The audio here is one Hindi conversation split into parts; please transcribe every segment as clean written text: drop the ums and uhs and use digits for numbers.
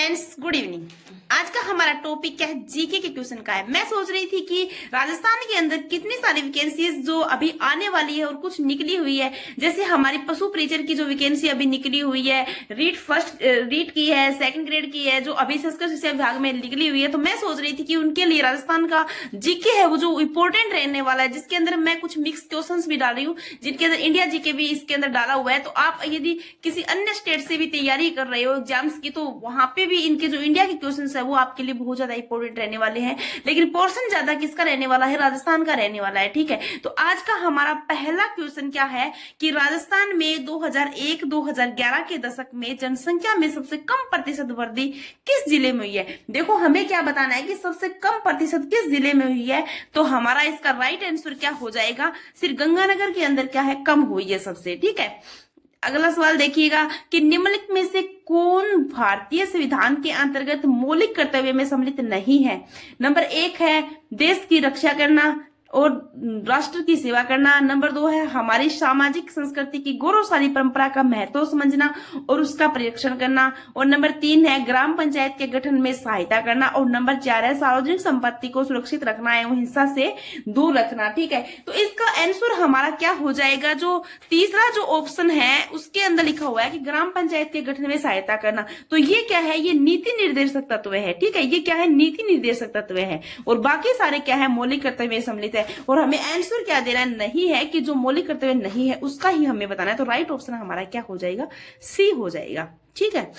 Friends, good evening. आज का हमारा टॉपिक क्या है? जीके के क्वेश्चन का है। मैं सोच रही थी कि राजस्थान के अंदर कितनी सारी वैकेंसीज जो अभी आने वाली है और कुछ निकली हुई है, जैसे हमारी पशु परिचर की जो वैकेंसी अभी निकली हुई है, रीट की है, सेकंड ग्रेड की है, जो अभी संस्कृत शिक्षा विभाग में निकली हुई है। तो मैं सोच रही थी कि उनके लिए राजस्थान का जीके है वो जो इम्पोर्टेंट रहने वाला है, जिसके अंदर मैं कुछ मिक्स क्वेश्चन भी डाल रही हूँ, जिनके अंदर इंडिया जीके भी इसके अंदर डाला हुआ है। तो आप यदि किसी अन्य स्टेट से भी तैयारी कर रहे हो एग्जाम्स की, तो वहां पे भी इनके जो इंडिया के क्वेश्चंस है वो आपके लिए बहुत ज्यादा इंपॉर्टेंट रहने वाले हैं। लेकिन पोर्शन ज्यादा किसका रहने वाला है? राजस्थान का रहने वाला है। ठीक है, तो आज का हमारा पहला क्वेश्चन क्या है कि राजस्थान में 2001-2011 के दशक में जनसंख्या में सबसे कम प्रतिशत वृद्धि किस जिले में हुई है? देखो, हमें क्या बताना है कि सबसे कम प्रतिशत किस जिले में हुई है। तो हमारा इसका राइट आंसर क्या हो जाएगा? सिर्फ गंगानगर के अंदर क्या है, कम हुई है सबसे। ठीक है, अगला सवाल देखिएगा कि निम्नलिखित में से कौन भारतीय संविधान के अंतर्गत मौलिक कर्तव्य में सम्मिलित नहीं है? नंबर 1 है देश की रक्षा करना और राष्ट्र की सेवा करना। नंबर 2 है हमारी सामाजिक संस्कृति की गौरवशाली परंपरा का महत्व समझना और उसका परीक्षण करना। और नंबर 3 है ग्राम पंचायत के गठन में सहायता करना। और नंबर 4 है सार्वजनिक संपत्ति को सुरक्षित रखना एवं हिंसा से दूर रखना। ठीक है, तो इसका आंसर हमारा क्या हो जाएगा? जो तीसरा जो ऑप्शन है उसके अंदर लिखा हुआ है कि ग्राम पंचायत के गठन में सहायता करना। तो ये क्या है? ये नीति निर्देशक तत्व है। ठीक है, ये क्या है? नीति निर्देशक तत्व है। और बाकी सारे क्या है? मौलिक कर्तव्य में सम्मिलित है। और हमें आंसर क्या देना है? नहीं है कि जो मौलिक कर्तव्य नहीं है उसका ही हमें बताना है। तो राइट ऑप्शन हमारा क्या हो जाएगा? सी हो जाएगा। ठीक है,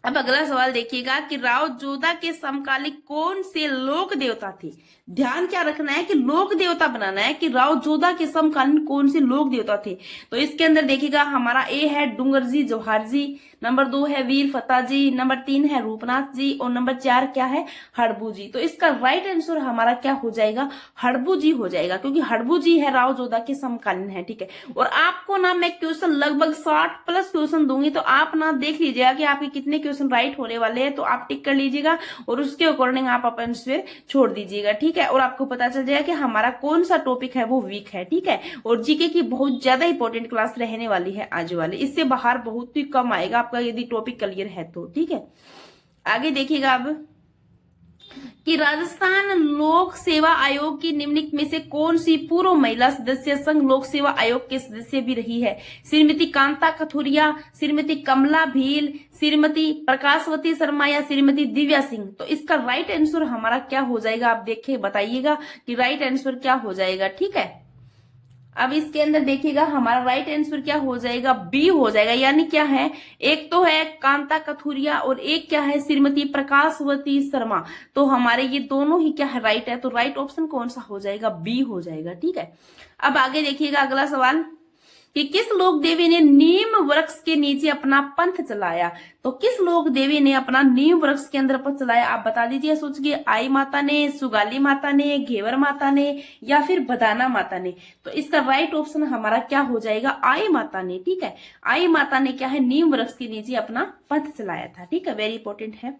अब अगला सवाल देखिएगा कि राव जोधा के समकालिक कौन से लोक देवता थे? ध्यान क्या रखना है कि लोक देवता बनाना है कि राव जोधा के समकालीन कौन से लोक देवता थे। तो इसके अंदर देखिएगा हमारा ए है डूंगरजी जवाहर जी, नंबर 2 है वीर फतेह जी, नंबर 3 है रूपनाथ जी और नंबर 4 क्या है? हड़बू जी। तो इसका राइट आंसर हमारा क्या हो जाएगा? हड़बू जी हो जाएगा, क्योंकि हड़बू जी है राव जोधा के समकालीन है। ठीक है, और आपको ना मैं क्वेश्चन लगभग 60 प्लस क्वेश्चन दूंगी, तो आप ना देख लीजिएगा कि आपके कितने क्वेश्चन राइट होने वाले हैं। तो आप टिक कर लीजिएगा और उसके अकॉर्डिंग आप अपना आंसर छोड़ दीजिएगा। ठीक है, और आपको पता चल जाएगा कि हमारा कौन सा टॉपिक है वो वीक है। ठीक है, और जीके की बहुत ज्यादा इंपॉर्टेंट क्लास रहने वाली है आज वाली, इससे बाहर बहुत ही कम आएगा आपका यदि टॉपिक क्लियर है तो। ठीक है, आगे देखिएगा अब कि राजस्थान लोक सेवा आयोग की निम्नलिखित में से कौन सी पूर्व महिला सदस्य संघ लोक सेवा आयोग के सदस्य भी रही है? श्रीमती कांता कथुरिया, श्रीमती कमला भील, श्रीमती प्रकाशवती शर्मा या श्रीमती दिव्या सिंह। तो इसका राइट आंसर हमारा क्या हो जाएगा? आप देखिए, बताइएगा कि राइट आंसर क्या हो जाएगा। ठीक है, अब इसके अंदर देखिएगा हमारा राइट आंसर क्या हो जाएगा? बी हो जाएगा। यानी क्या है? एक तो है कांता कथुरिया और एक क्या है? श्रीमती प्रकाशवती शर्मा। तो हमारे ये दोनों ही क्या है? राइट है। तो राइट ऑप्शन कौन सा हो जाएगा? बी हो जाएगा। ठीक है, अब आगे देखिएगा अगला सवाल कि किस लोक देवी ने नीम वृक्ष के नीचे अपना पंथ चलाया? तो किस लोक देवी ने अपना नीम वृक्ष के अंदर पंथ चलाया? आप बता दीजिए, सोचिए। आई माता ने, सुगाली माता ने, घेवर माता ने या फिर बदाना माता ने? तो इसका राइट ऑप्शन हमारा क्या हो जाएगा? आई माता ने। ठीक है, आई माता ने क्या है? नीम वृक्ष के नीचे अपना पंथ चलाया था। ठीक है, वेरी इंपॉर्टेंट है।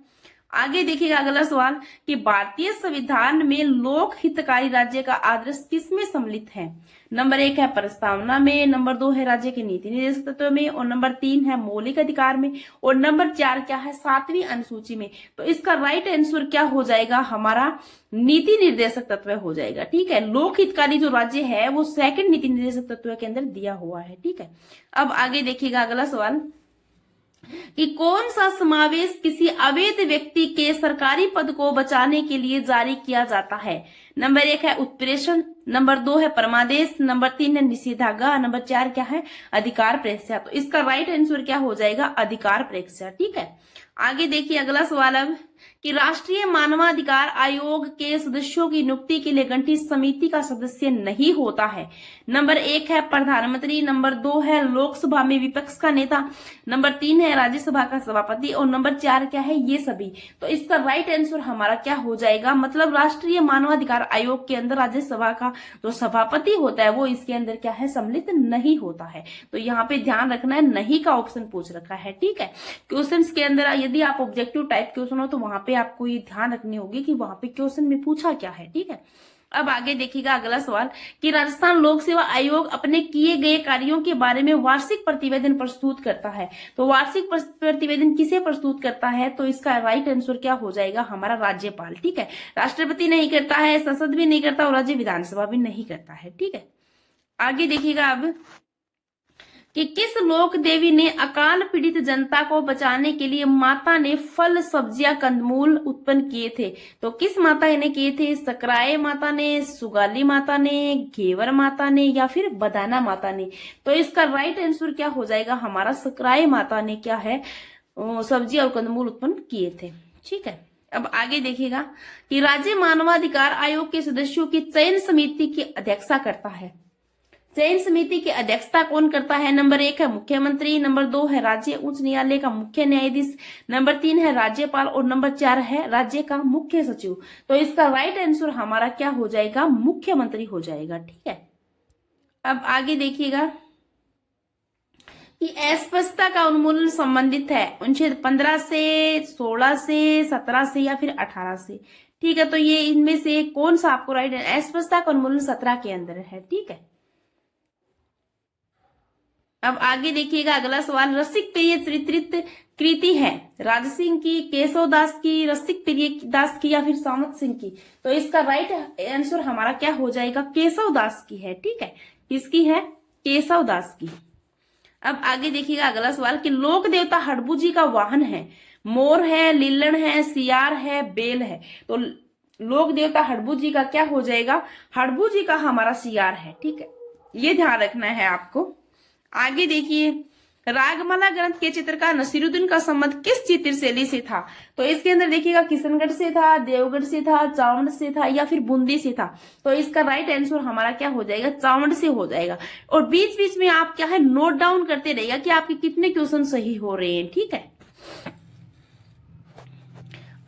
आगे देखिएगा अगला सवाल कि भारतीय संविधान में लोक हितकारी राज्य का आदर्श किसमें सम्मिलित है? नंबर 1 है प्रस्तावना में, नंबर 2 है राज्य के नीति निर्देशक तत्व में और नंबर 3 है मौलिक अधिकार में और नंबर 4 क्या है? 7वीं अनुसूची में। तो इसका राइट आंसर क्या हो जाएगा? हमारा नीति निर्देशक तत्व हो जाएगा। ठीक है, लोक हितकारी जो राज्य है वो सेकंड नीति निर्देशक तत्व के अंदर दिया हुआ है। ठीक है, अब आगे देखिएगा अगला सवाल कि कौन सा समावेश किसी अवैध व्यक्ति के सरकारी पद को बचाने के लिए जारी किया जाता है? नंबर 1 है उत्प्रेषण, नंबर 2 है परमादेश, नंबर 3 है निषेधाज्ञा, नंबर 4 क्या है? अधिकार परीक्षा। तो इसका राइट आंसर क्या हो जाएगा? अधिकार परीक्षा। ठीक है, आगे देखिए अगला सवाल अब कि राष्ट्रीय मानवाधिकार आयोग के सदस्यों की नियुक्ति के लिए गठित समिति का सदस्य नहीं होता है। नंबर 1 है प्रधानमंत्री, नंबर 2 है लोकसभा में विपक्ष का नेता, नंबर 3 है राज्यसभा का सभापति और नंबर 4 क्या है? ये सभी। तो इसका राइट आंसर हमारा क्या हो जाएगा? मतलब राष्ट्रीय मानवाधिकार आयोग के अंदर राज्यसभा का जो सभापति होता है वो इसके अंदर क्या है? सम्मिलित नहीं होता है। तो यहाँ पे ध्यान रखना है, नहीं का ऑप्शन पूछ रखा है। ठीक है, क्वेश्चन के अंदर यदि आप ऑब्जेक्टिव टाइप क्वेश्चन हो तो वहां पे आपको ये ध्यान रखनी होगी कि वहां पे क्वेश्चन में पूछा क्या है। ठीक है, अब आगे देखिएगा अगला सवाल कि राजस्थान लोक सेवा आयोग अपने किए गए कार्यों के बारे में वार्षिक प्रतिवेदन प्रस्तुत करता है। तो वार्षिक प्रतिवेदन किसे प्रस्तुत करता है? तो इसका राइट आंसर क्या हो जाएगा? हमारा राज्यपाल। ठीक है, राष्ट्रपति नहीं करता है, संसद भी नहीं करता और राज्य विधानसभा भी नहीं करता है। ठीक है, आगे देखिएगा अब कि किस लोक देवी ने अकाल पीड़ित जनता को बचाने के लिए माता ने फल सब्जियां कंदमूल उत्पन्न किए थे? तो किस माता ने किए थे? सकराय माता ने, सुगाली माता ने, घेवर माता ने या फिर बदाना माता ने? तो इसका राइट आंसर क्या हो जाएगा? हमारा सकराय माता ने क्या है, सब्जी और कंदमूल उत्पन्न किए थे। ठीक है, अब आगे देखिएगा कि राज्य मानवाधिकार आयोग के सदस्यों की चयन समिति की अध्यक्षता करता है। चयन समिति की अध्यक्षता कौन करता है? नंबर 1 है मुख्यमंत्री, नंबर 2 है राज्य उच्च न्यायालय का मुख्य न्यायाधीश, नंबर 3 है राज्यपाल और नंबर 4 है राज्य का मुख्य सचिव। तो इसका राइट आंसर हमारा क्या हो जाएगा? मुख्यमंत्री हो जाएगा। ठीक है, अब आगे देखिएगा कि अस्पष्टता का उन्मूलन संबंधित है अनुच्छेद 15 से, 16 से, 17 से या फिर 18 से। ठीक है, तो ये इनमें से कौन सा आपको राइट? अस्पष्टता का उन्मूलन 17 के अंदर है। ठीक है, अब आगे देखिएगा अगला सवाल, रसिक प्रिय चित्रित कृति है राजसिंह की, केशव दास की, रसिक प्रिय दास की या फिर सामत सिंह की? तो इसका राइट आंसर हमारा क्या हो जाएगा? केशव दास की है। ठीक है, किसकी है? केशव दास की। अब आगे देखिएगा अगला सवाल कि लोक देवता हड़बू जी का वाहन है, मोर है, लीलण है, सियार है, बेल है? तो लोक देवता हड़बू जी का क्या हो जाएगा? हड़बू जी का हमारा सियार है। ठीक है, ये ध्यान रखना है आपको। आगे देखिए, रागमाला ग्रंथ के चित्रकार नसीरुद्दीन का संबंध किस चित्र शैली से था? तो इसके अंदर देखिएगा किशनगढ़ से था, देवगढ़ से था, चावंड से था या फिर बूंदी से था? तो इसका राइट आंसर हमारा क्या हो जाएगा? चावंड से हो जाएगा। और बीच बीच में आप क्या है, नोट डाउन करते रहिएगा कि आपके कितने क्वेश्चन सही हो रहे हैं। ठीक है,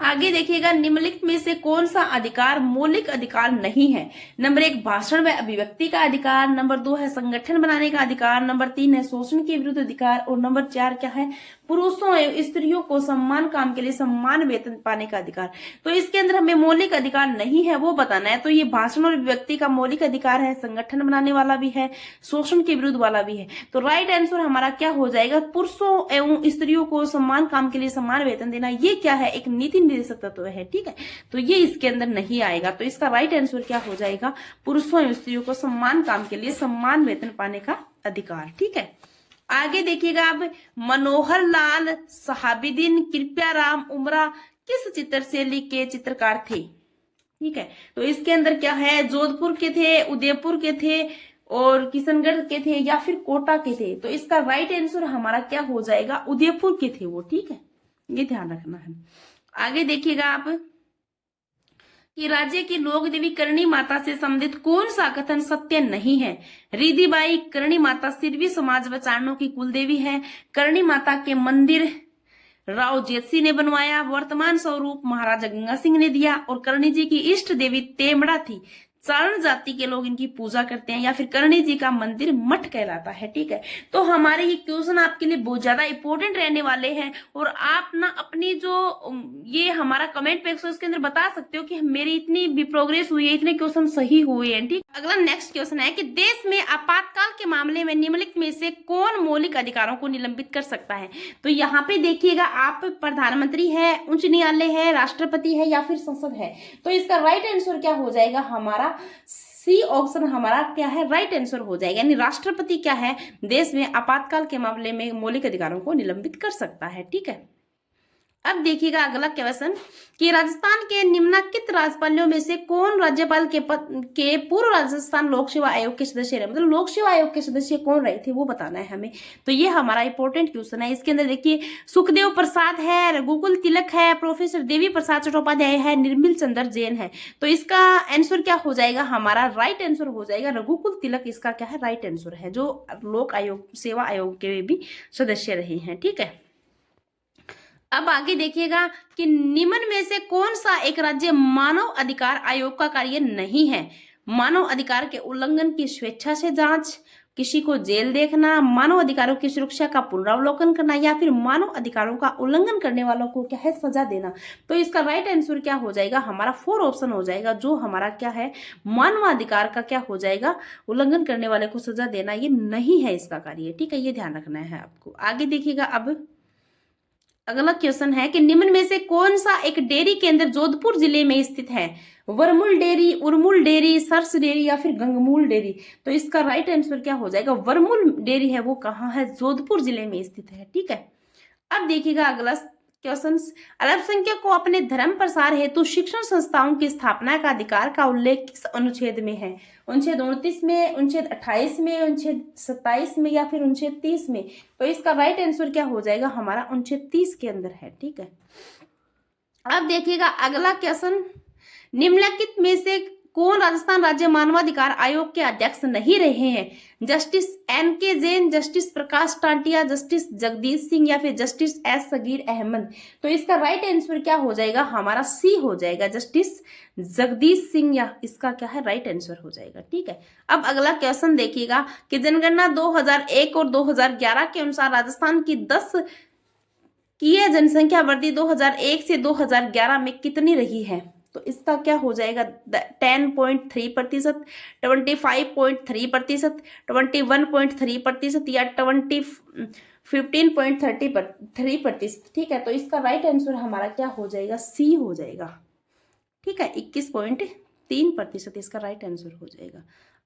आगे देखिएगा निम्नलिखित में से कौन सा अधिकार मौलिक अधिकार नहीं है? नंबर 1 भाषण व अभिव्यक्ति का अधिकार, नंबर 2 है संगठन बनाने का अधिकार, नंबर 3 है शोषण के विरुद्ध अधिकार और नंबर 4 क्या है? पुरुषों एवं स्त्रियों को समान काम के लिए समान वेतन पाने का अधिकार। तो इसके अंदर हमें मौलिक अधिकार नहीं है वो बताना है। तो ये भाषण और अभिव्यक्ति का मौलिक अधिकार है, संगठन बनाने वाला भी है, शोषण के विरुद्ध वाला भी है। तो राइट आंसर हमारा क्या हो जाएगा? पुरुषों एवं स्त्रियों को समान काम के लिए समान वेतन देना। ये क्या है? एक नीति निर्देशक तत्व है। ठीक है, तो ये इसके अंदर नहीं आएगा। तो इसका राइट आंसर क्या हो जाएगा? पुरुषों एवं स्त्रियों को समान काम के लिए समान वेतन पाने का अधिकार। ठीक है, आगे देखिएगा अब मनोहर लाल सहाबुद्दीन कृपयाराम उमरा किस चित्र शैली के चित्रकार थे? ठीक है, तो इसके अंदर क्या है? जोधपुर के थे, उदयपुर के थे और किशनगढ़ के थे या फिर कोटा के थे? तो इसका राइट आंसर हमारा क्या हो जाएगा? उदयपुर के थे वो। ठीक है, ये ध्यान रखना है। आगे देखिएगा आप कि राज्य की लोक देवी करणी माता से संबंधित कौन सा कथन सत्य नहीं है? रिधिबाई करणी माता सिरवी समाज व चारणों की कुलदेवी है, करणी माता के मंदिर राव जेतसी ने बनवाया, वर्तमान स्वरूप महाराजा गंगा सिंह ने दिया और करणी जी की इष्ट देवी तेमड़ा थी, चारण जाति के लोग इनकी पूजा करते हैं या फिर करणी जी का मंदिर मठ कहलाता है। ठीक है, तो हमारे ये क्वेश्चन आपके लिए बहुत ज्यादा इंपॉर्टेंट रहने वाले हैं और आप ना अपनी जो ये हमारा कमेंट बॉक्स उसके अंदर बता सकते हो कि मेरी इतनी भी प्रोग्रेस हुई है, इतने क्वेश्चन सही हुए हैं। ठीक, अगला नेक्स्ट क्वेश्चन है कि देश में आपातकाल के मामले में निम्नलिखित में से कौन मौलिक अधिकारों को निलंबित कर सकता है? तो यहाँ पे देखिएगा आप, प्रधानमंत्री है, उच्च न्यायालय है, राष्ट्रपति है या फिर संसद है? तो इसका राइट आंसर क्या हो जाएगा? हमारा सी ऑप्शन हमारा क्या है? राइट आंसर हो जाएगा। यानी राष्ट्रपति क्या है? देश में आपातकाल के मामले में मौलिक अधिकारों को निलंबित कर सकता है। ठीक है, अब देखिएगा अगला क्वेश्चन कि राजस्थान के निम्नलिखित राज्यपालों में से कौन राज्यपाल के पूर्व राजस्थान लोक सेवा आयोग के सदस्य रहे? मतलब लोक सेवा आयोग के सदस्य कौन रहे थे वो बताना है हमें। तो ये हमारा इंपॉर्टेंट क्वेश्चन है। इसके अंदर देखिए सुखदेव प्रसाद है, रघुकुल तिलक है, प्रोफेसर देवी प्रसाद चट्टोपाध्याय है, निर्मल चंद्र जैन है। तो इसका आंसर क्या हो जाएगा? हमारा राइट आंसर हो जाएगा रघुकुल तिलक। इसका क्या है? राइट आंसर है, जो लोक आयोग सेवा आयोग के भी सदस्य रहे हैं। ठीक है, अब आगे देखिएगा कि निम्न में से कौन सा एक राज्य मानव अधिकार आयोग का कार्य नहीं है? मानव अधिकार के उल्लंघन की स्वेच्छा से जांच, किसी को जेल देखना, मानव अधिकारों की सुरक्षा का पुनरावलोकन करना, या फिर मानव अधिकारों का उल्लंघन करने वालों को क्या है सजा देना। तो इसका राइट आंसर क्या हो जाएगा हमारा 4 ऑप्शन हो जाएगा, जो हमारा क्या है मानवाधिकार का क्या हो जाएगा उल्लंघन करने वाले को सजा देना, ये नहीं है इसका कार्य। ठीक है, ये ध्यान रखना है आपको। आगे देखिएगा, अब अगला क्वेश्चन है कि निम्न में से कौन सा एक डेयरी केंद्र जोधपुर जिले में स्थित है? वरमूल डेयरी, उर्मुल डेयरी, सरस डेयरी या फिर गंगमूल डेयरी। तो इसका राइट आंसर क्या हो जाएगा वरमूल डेयरी है, वो कहाँ है? जोधपुर जिले में स्थित है। ठीक है, अब देखिएगा अगला क्वेश्चन, अल्पसंख्यक को अपने धर्म प्रसार हेतु शिक्षण संस्थाओं की स्थापना का अधिकार का उल्लेख किस अनुच्छेद में है? अनुच्छेद 29 में, अनुच्छेद 28 में, अनुच्छेद 27 में या फिर अनुच्छेद 30 में? तो इसका राइट आंसर क्या हो जाएगा हमारा अनुच्छेद 30 के अंदर है। ठीक है, अब देखिएगा अगला क्वेश्चन, निम्नलिखित में से कौन राजस्थान राज्य मानवाधिकार आयोग के अध्यक्ष नहीं रहे हैं? जस्टिस NK जैन, जस्टिस प्रकाश टांटिया, जस्टिस जगदीश सिंह या फिर जस्टिस S सगीर अहमद। तो इसका राइट आंसर क्या हो जाएगा हमारा सी हो जाएगा, जस्टिस जगदीश सिंह, या इसका क्या है राइट आंसर हो जाएगा। ठीक है, अब अगला क्वेश्चन देखिएगा कि जनगणना 2001 और 2011 के अनुसार राजस्थान की 10 की जनसंख्या वृद्धि 2001 से 2011 में कितनी रही है? तो इसका क्या हो जाएगा 10.3%, 25.3%, 21.3% या 15.3%। ठीक है, तो इसका राइट आंसर हमारा क्या हो जाएगा सी हो जाएगा। ठीक है, 21.3% इसका राइट आंसर हो जाएगा।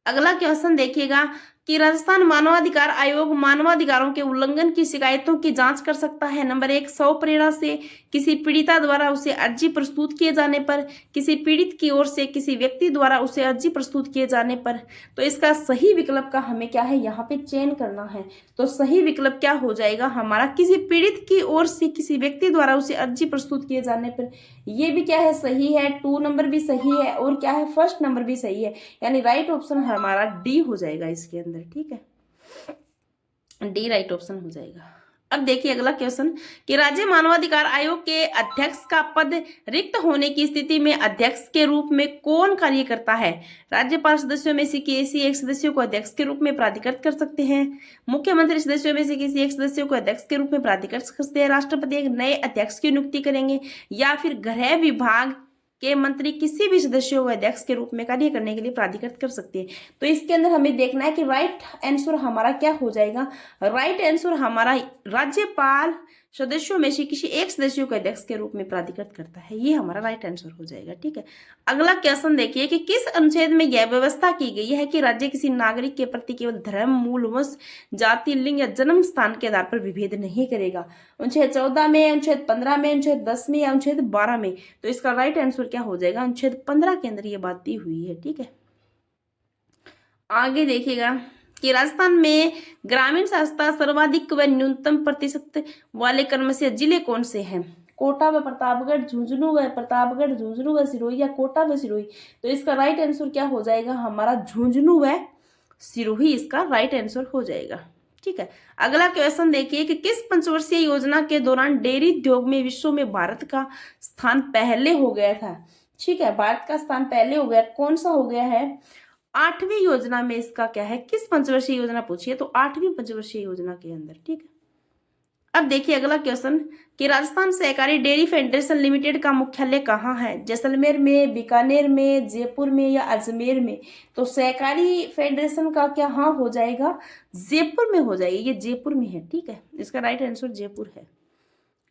अगला क्वेश्चन देखिएगा कि राजस्थान मानवाधिकार आयोग मानवाधिकारों के उल्लंघन की शिकायतों की जांच कर सकता है। नंबर 1, स्व प्रेरणा से, किसी पीड़िता द्वारा उसे अर्जी प्रस्तुत किए जाने पर, किसी पीड़ित की ओर से किसी व्यक्ति द्वारा उसे अर्जी प्रस्तुत किए जाने पर। तो इसका सही विकल्प का हमें क्या है यहाँ पे चयन करना है। तो सही विकल्प क्या हो जाएगा हमारा किसी पीड़ित की ओर से किसी व्यक्ति द्वारा उसे अर्जी प्रस्तुत किए जाने पर। ये भी क्या है सही है, 2 नंबर भी सही है और क्या है फर्स्ट नंबर भी सही है, यानी राइट ऑप्शन हमारा डी हो जाएगा इसके अंदर। ठीक है, डी राइट ऑप्शन हो जाएगा। अब देखिए अगला क्वेश्चन कि राज्य मानवाधिकार आयोग के अध्यक्ष का पद रिक्त होने की स्थिति में अध्यक्ष के रूप में कौन कार्य करता है? राज्यपाल सदस्यों में से किसी एक सदस्य को अध्यक्ष के रूप में प्राधिकृत कर सकते हैं, मुख्यमंत्री सदस्यों में से किसी एक सदस्य को अध्यक्ष के रूप में प्राधिकृत कर सकते हैं, राष्ट्रपति एक नए अध्यक्ष की नियुक्ति करेंगे, या फिर गृह विभाग के मंत्री किसी भी सदस्य को अध्यक्ष के रूप में कार्य करने के लिए प्राधिकृत कर सकते हैं। तो इसके अंदर हमें देखना है कि राइट आंसर हमारा क्या हो जाएगा। राइट आंसर हमारा राज्यपाल सदस्यों में से किसी एक सदस्य को अध्यक्ष के रूप में प्राधिकृत करता है, ये हमारा राइट आंसर हो जाएगा। ठीक है, अगला क्वेश्चन देखिए कि किस अनुच्छेद में यह व्यवस्था की गई है कि राज्य किसी नागरिक के प्रति केवल धर्म, मूल, वंश, जाति, लिंग या जन्म स्थान के आधार पर विभेद नहीं करेगा? अनुच्छेद 14 में, अनुच्छेद 15 में, अनुच्छेद 10 में या अनुच्छेद 12 में? तो इसका राइट आंसर क्या हो जाएगा अनुच्छेद 15 के अंदर ये बात दी हुई है। ठीक है, आगे देखिएगा कि राजस्थान में ग्रामीण साक्षरता सर्वाधिक व न्यूनतम प्रतिशत वाले क्रम से जिले कौन से हैं? कोटा व प्रतापगढ़, झुंझुनू व प्रतापगढ़, झुंझुनू व सिरोही या कोटा व सिरोही? तो इसका राइट आंसर क्या हो जाएगा हमारा झुंझुनू व सिरोही, इसका राइट आंसर हो जाएगा। ठीक है, अगला क्वेश्चन देखिए कि किस पंचवर्षीय योजना के दौरान डेयरी उद्योग में विश्व में भारत का स्थान पहले हो गया था? ठीक है, भारत का स्थान पहले हो गया, कौन सा हो गया है? 8वीं योजना में इसका क्या है, किस पंचवर्षीय योजना पूछिए तो 8वीं पंचवर्षीय योजना के अंदर। ठीक है, अब देखिए अगला क्वेश्चन कि राजस्थान सहकारी डेयरी फेडरेशन लिमिटेड का मुख्यालय कहाँ है? जैसलमेर में, बीकानेर में, जयपुर में या अजमेर में? तो सहकारी फेडरेशन का क्या हाँ हो जाएगा जयपुर में हो जाएगा, ये जयपुर में है। ठीक है, इसका राइट आंसर जयपुर है।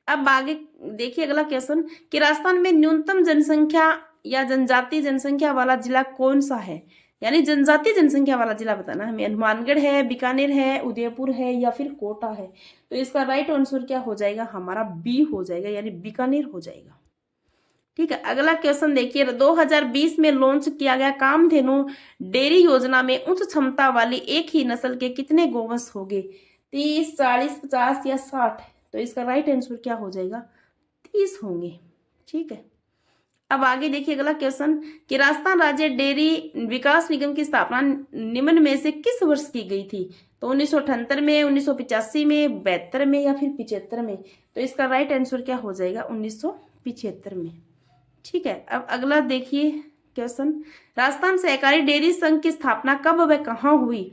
अब आगे देखिए अगला क्वेश्चन कि राजस्थान में न्यूनतम जनसंख्या या जनजातीय जनसंख्या वाला जिला कौन सा है? यानी जनजातीय जनसंख्या वाला जिला बताना हमें, हनुमानगढ़ है, बीकानेर है, उदयपुर है या फिर कोटा है? तो इसका राइट आंसर क्या हो जाएगा हमारा बी हो जाएगा, यानी बीकानेर हो जाएगा। ठीक है, अगला क्वेश्चन देखिए 2020 में लॉन्च किया गया कामधेनु डेयरी योजना में उच्च क्षमता वाली एक ही नस्ल के कितने गोवंश होंगे? 30, 40, 50 या 60? तो इसका राइट आंसर क्या हो जाएगा 30 होंगे। ठीक है, अब आगे देखिए अगला क्वेश्चन कि राजस्थान राज्य डेयरी विकास निगम की स्थापना निम्न में से किस वर्ष की गई थी? तो 1978 में, 1985 में, 72 में या फिर 75 में? तो इसका राइट आंसर क्या हो जाएगा 1975 में। ठीक है, अब अगला देखिए क्वेश्चन, राजस्थान सहकारी डेयरी संघ की स्थापना कब व कहाँ हुई?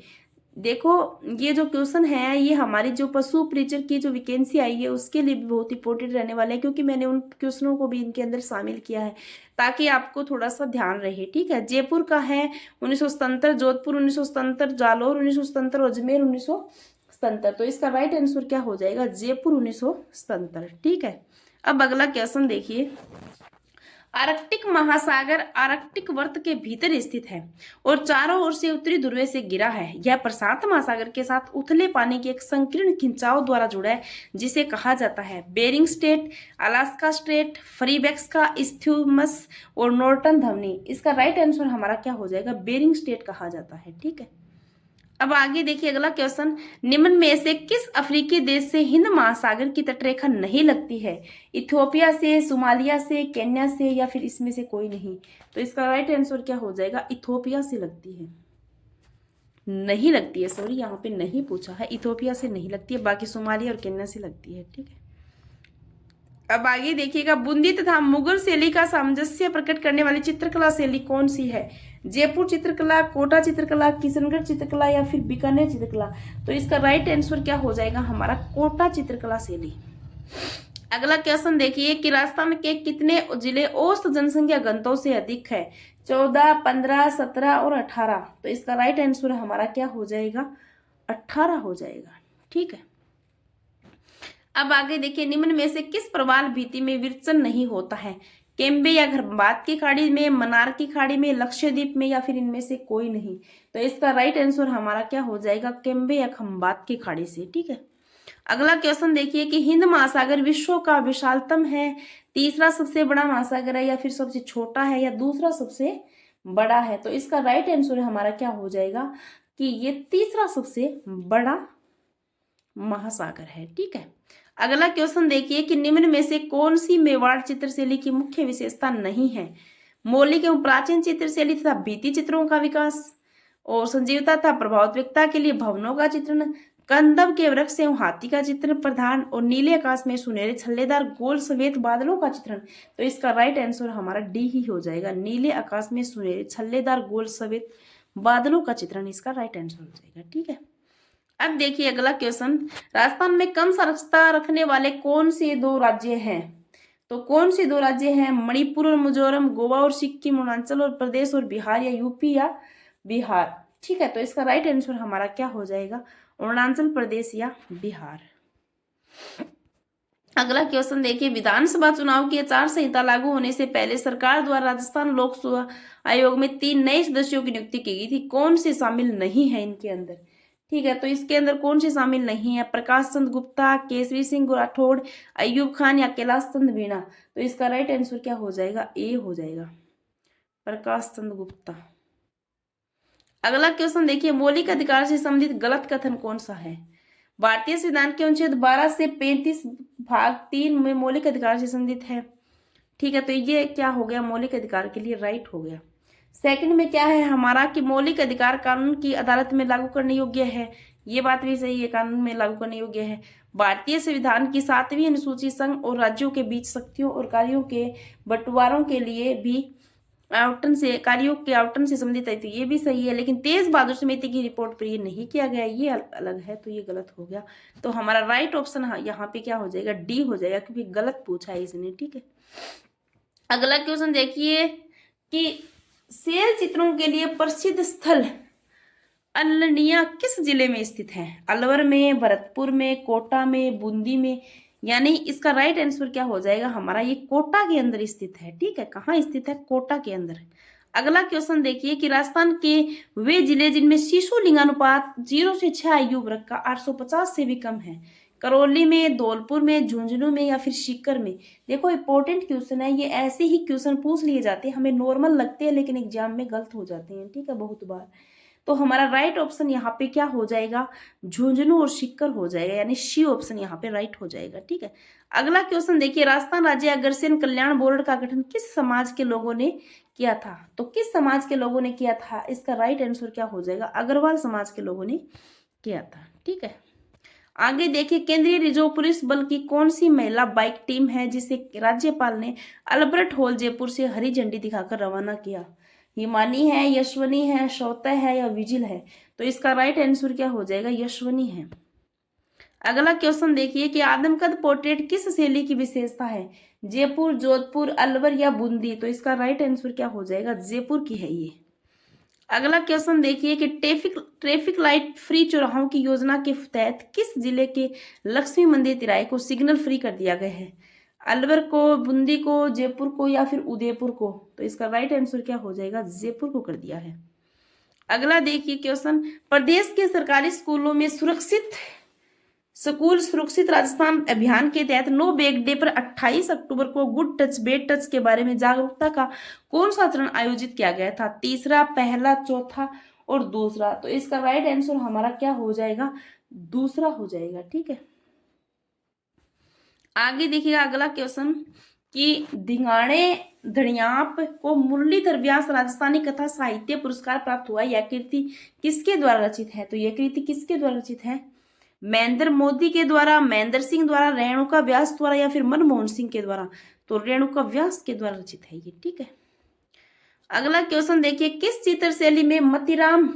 देखो, ये जो क्वेश्चन है ये हमारी जो पशु प्रीचर की जो वैकेंसी आई है उसके लिए भी बहुत इंपॉर्टेंट रहने वाला है, क्योंकि मैंने उन क्वेश्चनों को भी इनके अंदर शामिल किया है ताकि आपको थोड़ा सा ध्यान रहे। ठीक है, जयपुर का है 1977, जोधपुर 1977, जालौर 1977, अजमेर 1977। तो इसका राइट आंसर क्या हो जाएगा? जयपुर 1977। ठीक है, अब अगला क्वेश्चन देखिए। आर्कटिक महासागर आर्कटिक वर्त के भीतर स्थित है और चारों ओर से उत्तरी ध्रुव से घिरा है। यह प्रशांत महासागर के साथ उथले पानी के एक संकीर्ण खिंचाव द्वारा जुड़ा है, जिसे कहा जाता है बेरिंग स्ट्रेट, अलास्का स्ट्रेट, फरीबेक्स इस्थ्यूमस और नॉर्टन धमनी। इसका राइट आंसर हमारा क्या हो जाएगा? बेरिंग स्ट्रेट कहा जाता है। ठीक है, अब आगे देखिए अगला क्वेश्चन। निम्न में से किस अफ्रीकी देश से हिंद महासागर की तटरेखा नहीं लगती है? इथियोपिया से, सोमालिया से, केन्या से, या फिर इसमें से कोई नहीं? तो इसका राइट आंसर क्या हो जाएगा? इथियोपिया से लगती है। नहीं लगती है, सॉरी, यहाँ पे नहीं पूछा है, इथियोपिया से नहीं लगती है, बाकी सोमालिया और केन्या से लगती है। ठीक है, अब आगे देखिएगा। बूंदी तथा मुगल शैली का सामंजस्य प्रकट करने वाली चित्रकला शैली कौन सी है? जयपुर चित्रकला, कोटा चित्रकला, किशनगढ़ चित्रकला, या फिर बीकानेर चित्रकला? तो इसका राइट आंसर क्या हो जाएगा हमारा? कोटा चित्रकला शैली। अगला क्वेश्चन देखिए कि राजस्थान के कितने जिले औसत जनसंख्या घनत्व से अधिक है? 14, 15, 17 और 18। तो इसका राइट आंसर हमारा क्या हो जाएगा? 18 हो जाएगा। ठीक है, अब आगे देखिए। निम्न में से किस प्रवाल भित्ति में विरचन नहीं होता है? केम्बे या खरबात की खाड़ी में, मनार की खाड़ी में, लक्षद्वीप में, या फिर इनमें से कोई नहीं? तो इसका राइट आंसर हमारा क्या हो जाएगा? केम्बे या खंबात की खाड़ी से। ठीक है, अगला क्वेश्चन देखिए कि हिंद महासागर विश्व का विशालतम है, तीसरा सबसे बड़ा महासागर है, या फिर सबसे छोटा है, या दूसरा सबसे बड़ा है? तो इसका राइट आंसर हमारा क्या हो जाएगा? कि ये तीसरा सबसे बड़ा महासागर है। ठीक है, अगला क्वेश्चन देखिए कि निम्न में से कौन सी मेवाड़ चित्रशैली की मुख्य विशेषता नहीं है? मौलिक एवं प्राचीन चित्रशैली तथा भित्ति चित्रों का विकास, और संजीवता तथा प्रभावत्मकता के लिए भवनों का चित्रण, कंदम के वृक्ष एवं हाथी का चित्रण प्रधान, और नीले आकाश में सुनहरे छल्लेदार गोल सफेद बादलों का चित्रण। तो इसका राइट आंसर हमारा डी ही हो जाएगा। नीले आकाश में सुनहरे छल्लेदार गोल सफेद बादलों का चित्रण इसका राइट आंसर हो जाएगा। ठीक है, अब देखिए अगला क्वेश्चन। राजस्थान में कम साक्षरता रखने वाले कौन से 2 राज्य हैं? तो कौन से 2 राज्य हैं? मणिपुर और मिजोरम, गोवा और सिक्किम, अरुणाचल और प्रदेश और बिहार, या यूपी या बिहार? ठीक है, तो इसका राइट आंसर हमारा क्या हो जाएगा? अरुणाचल प्रदेश या बिहार। अगला क्वेश्चन देखिए। विधानसभा चुनाव की आचार संहिता लागू होने से पहले सरकार द्वारा राजस्थान लोक सेवा आयोग में 3 नए सदस्यों की नियुक्ति की गई थी। कौन से शामिल नहीं है इनके अंदर? ठीक है, तो इसके अंदर कौन से शामिल नहीं है? प्रकाश चंद गुप्ता, केसरी सिंह राठौड़, अयूब खान, या कैलाश चंद मीणा? तो इसका राइट आंसर क्या हो जाएगा? ए हो जाएगा, प्रकाश चंद गुप्ता। अगला क्वेश्चन देखिए। मौलिक अधिकार से संबंधित गलत कथन कौन सा है? भारतीय संविधान के अनुच्छेद 12 से 35 भाग 3 में मौलिक अधिकार से संबंधित है। ठीक है, तो ये क्या हो गया? मौलिक अधिकार के लिए राइट हो गया। सेकंड में क्या है हमारा कि मौलिक अधिकार कानून की अदालत में लागू करने योग्य है। ये बात भी सही है, कानून में लागू करने योग्य है। भारतीय संविधान की 7वीं अनुसूची संघ और राज्यों के बीच शक्तियों और कार्यों के बंटवारों के लिए भी कार्यों के आवंटन से संबंधित है, तो ये भी सही है। लेकिन तेज बहादुर समिति की रिपोर्ट पर ये नहीं किया गया, ये अलग है, तो ये गलत हो गया। तो हमारा राइट ऑप्शन यहाँ पे क्या हो जाएगा? डी हो जाएगा, क्योंकि गलत पूछा है इसने। ठीक है, अगला क्वेश्चन देखिए कि सेल चित्रों के लिए प्रसिद्ध स्थल अलनिया किस जिले में स्थित है? अलवर में, भरतपुर में, कोटा में, बूंदी में? यानी इसका राइट आंसर क्या हो जाएगा हमारा? ये कोटा के अंदर स्थित है। ठीक है, कहाँ स्थित है? कोटा के अंदर। अगला क्वेश्चन देखिए कि राजस्थान के वे जिले जिनमें शिशु लिंगानुपात 0 से 6 आयु वर्ग का 850 से भी कम है। करौली में, धौलपुर में, झुंझुनू में, या फिर सीकर में? देखो इंपॉर्टेंट क्वेश्चन है ये, ऐसे ही क्वेश्चन पूछ लिए जाते हैं, हमें नॉर्मल लगते हैं लेकिन एग्जाम में गलत हो जाते हैं। ठीक है, बहुत बार। तो हमारा राइट ऑप्शन यहाँ पे क्या हो जाएगा? झुंझुनू और सीकर हो जाएगा, यानी सी ऑप्शन यहाँ पे राइट हो जाएगा। ठीक है, अगला क्वेश्चन देखिए। राजस्थान राज्य अग्रसेन कल्याण बोर्ड का गठन किस समाज के लोगों ने किया था? तो किस समाज के लोगों ने किया था? इसका राइट आंसर क्या हो जाएगा? अग्रवाल समाज के लोगों ने किया था। ठीक है, आगे देखिए। केंद्रीय रिजर्व पुलिस बल की कौन सी महिला बाइक टीम है जिसे राज्यपाल ने अल्बर्ट हॉल जयपुर से हरी झंडी दिखाकर रवाना किया? हिमानी है, यशवनी है, शौतय है या विजिल है? तो इसका राइट आंसर क्या हो जाएगा? यशवनी है। अगला क्वेश्चन देखिए कि आदमकद पोर्ट्रेट किस शैली की विशेषता है? जयपुर, जोधपुर, अलवर या बूंदी? तो इसका राइट आंसर क्या हो जाएगा? जयपुर की है ये। अगला क्वेश्चन देखिए कि ट्रैफिक लाइट फ्री चौराहों की योजना के तहत किस जिले के लक्ष्मी मंदिर तिराहे को सिग्नल फ्री कर दिया गया है? अलवर को, बूंदी को, जयपुर को या फिर उदयपुर को? तो इसका राइट आंसर क्या हो जाएगा? जयपुर को कर दिया है। अगला देखिए क्वेश्चन, प्रदेश के सरकारी स्कूलों में स्कूल सुरक्षित राजस्थान अभियान के तहत नो बैग डे पर 28 अक्टूबर को गुड टच बेड टच के बारे में जागरूकता का कौन सा चरण आयोजित किया गया था? तीसरा, पहला, चौथा और दूसरा? तो इसका राइट आंसर हमारा क्या हो जाएगा? दूसरा हो जाएगा। ठीक है, आगे देखिएगा अगला क्वेश्चन कि धिंगाणे धड़ियाप को मुरलीधर व्यास राजस्थानी कथा साहित्य पुरस्कार प्राप्त हुआ। यह कृति किसके द्वारा रचित है? तो यह कृति किसके द्वारा रचित है? महेंद्र मोदी के द्वारा, महेंद्र सिंह द्वारा, रेणुका व्यास द्वारा या फिर मनमोहन सिंह के द्वारा? तो रेणुका व्यास के द्वारा रचित है ये। ठीक है, अगला क्वेश्चन देखिए, किस चित्र शैली में मतिराम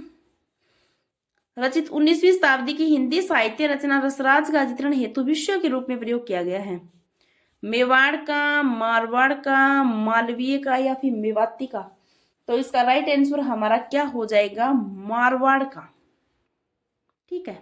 रचित 19वीं शताब्दी की हिंदी साहित्य रचना रसराज का चित्रण हेतु विषय के रूप में प्रयोग किया गया है? मेवाड़ का, मारवाड़ का, मालवीय का या फिर मेवाती का? तो इसका राइट आंसर हमारा क्या हो जाएगा? मारवाड़ का। ठीक है,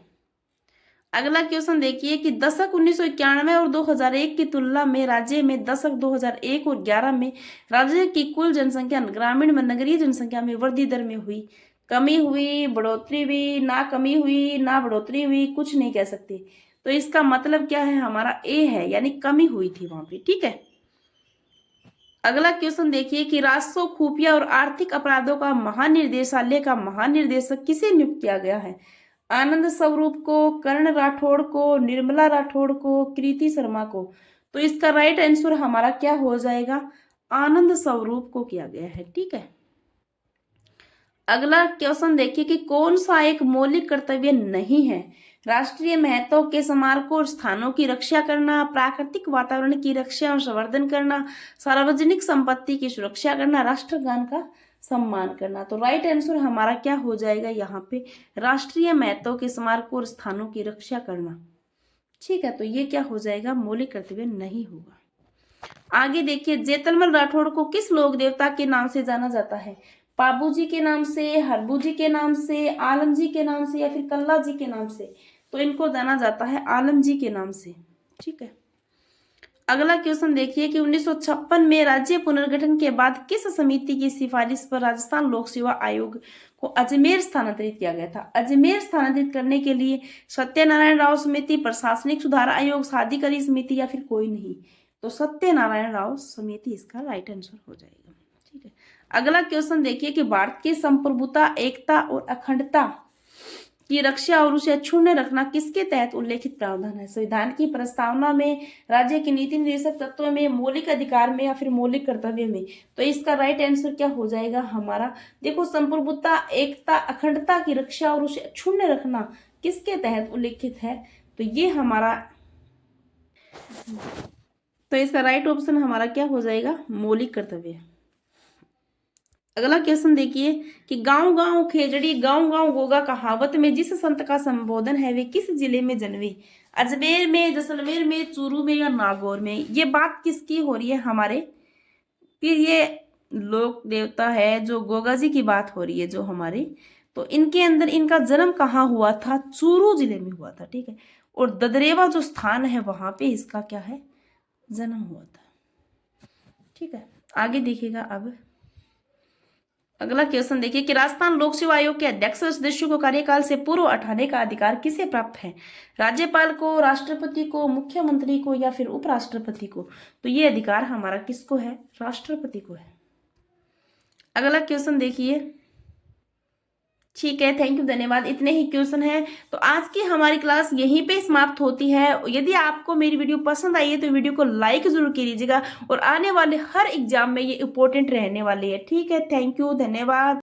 अगला क्वेश्चन देखिए कि दशक 1991 और 2001 की तुलना में राज्य में दशक 2001 और 11 में राज्य की कुल जनसंख्या ग्रामीण व नगरीय जनसंख्या में वृद्धि दर में हुई, कमी हुई, बढ़ोतरी हुई, ना कमी हुई ना बढ़ोतरी हुई, कुछ नहीं कह सकते। तो इसका मतलब क्या है? हमारा ए है, यानी कमी हुई थी वहां पे। ठीक है, अगला क्वेश्चन देखिए कि राजस्व, खुफिया और आर्थिक अपराधों का महानिर्देशालय का महानिर्देशक किसे नियुक्त किया गया है? आनंद स्वरूप को, कर्ण राठौड़ को, निर्मला राठौड़ को, कृति शर्मा को? तो इसका राइट आंसर हमारा क्या हो जाएगा? आनंद स्वरूप को किया गया है। ठीक है, अगला क्वेश्चन देखिए कि कौन सा एक मौलिक कर्तव्य नहीं है? राष्ट्रीय महत्व के स्मारकों और स्थानों की रक्षा करना, प्राकृतिक वातावरण की रक्षा और संवर्धन करना, सार्वजनिक संपत्ति की सुरक्षा करना, राष्ट्रगान का सम्मान करना? तो राइट आंसर हमारा क्या हो जाएगा यहाँ पे? राष्ट्रीय महत्व के स्मारकों और स्थानों की रक्षा करना। ठीक है, तो ये क्या हो जाएगा? मौलिक कर्तव्य नहीं होगा। आगे देखिए, जेतलमल राठौड़ को किस लोक देवता के नाम से जाना जाता है? पाबू जी के नाम से, हरबू जी के नाम से, आलम जी के नाम से या फिर कल्ला जी के नाम से? तो इनको जाना जाता है आलम जी के नाम से। ठीक है, अगला क्वेश्चन देखिए कि 1956 में राज्य पुनर्गठन के बाद किस समिति की सिफारिश पर राजस्थान लोक सेवा आयोग को अजमेर स्थानांतरित किया गया था? अजमेर स्थानांतरित करने के लिए सत्यनारायण राव समिति, प्रशासनिक सुधार आयोग, साधिकारी समिति या फिर कोई नहीं? तो सत्यनारायण राव समिति इसका राइट आंसर हो जाएगा। ठीक है, अगला क्वेश्चन देखिए कि भारत की संप्रभुता, एकता और अखंडता की रक्षा और उसे अक्षुण्ण रखना किसके तहत उल्लेखित प्रावधान है? संविधान की प्रस्तावना में, राज्य की नीति निर्देशक तत्वों में, मौलिक अधिकार में या फिर मौलिक कर्तव्य में? तो इसका राइट आंसर क्या हो जाएगा हमारा? देखो, संप्रभुता, एकता, अखंडता की रक्षा और उसे अक्षुण्ण रखना किसके तहत उल्लेखित है? तो ये हमारा, तो इसका राइट ऑप्शन हमारा क्या हो जाएगा? मौलिक कर्तव्य। अगला क्वेश्चन देखिए कि गांव गांव खेजड़ी गांव गांव गोगा कहावत में जिस संत का संबोधन है वे किस जिले में जन्मे? अजमेर में, जैसलमेर में, चूरू में या नागौर में? ये बात किसकी हो रही है हमारे? फिर ये लोक देवता है जो गोगा जी की बात हो रही है जो हमारे, तो इनके अंदर इनका जन्म कहाँ हुआ था? चूरू जिले में हुआ था। ठीक है, और ददरेवा जो स्थान है वहां पे इसका क्या है? जन्म हुआ था। ठीक है, आगे देखिएगा। अब अगला क्वेश्चन देखिए कि राजस्थान लोक सेवा आयोग के अध्यक्ष सदस्यों को कार्यकाल से पूर्व हटाने का अधिकार किसे प्राप्त है? राज्यपाल को, राष्ट्रपति को, मुख्यमंत्री को या फिर उपराष्ट्रपति को? तो ये अधिकार हमारा किसको है? राष्ट्रपति को है। अगला क्वेश्चन देखिए। ठीक है, थैंक यू, धन्यवाद। इतने ही क्वेश्चन है, तो आज की हमारी क्लास यहीं पे समाप्त होती है। यदि आपको मेरी वीडियो पसंद आई है तो वीडियो को लाइक जरूर कीजिएगा, और आने वाले हर एग्जाम में ये इंपॉर्टेंट रहने वाली है। ठीक है, थैंक यू, धन्यवाद।